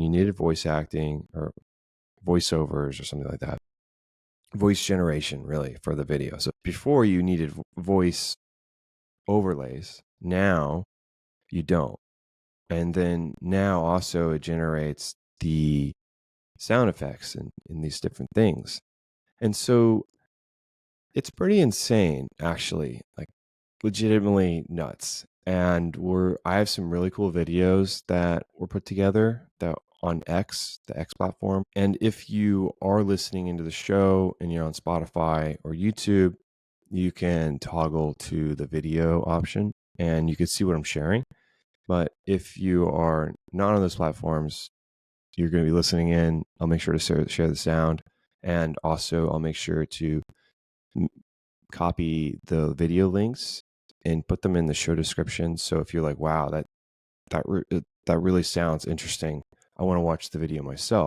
you needed voice acting or voiceovers or something like that. Voice generation, really, for the video. So before you needed voice overlays, now you don't. And then now also it generates the sound effects in these different things. And so it's pretty insane, actually, like legitimately nuts. And I have some really cool videos that were put together that on X, the X platform. And if you are listening into the show and you're on Spotify or YouTube, you can toggle to the video option and you can see what I'm sharing. But if you are not on those platforms, you're going to be listening in. I'll make sure to share the sound. And also, I'll make sure to copy the video links and put them in the show description. So if you're like, wow, that really sounds interesting, I want to watch the video myself,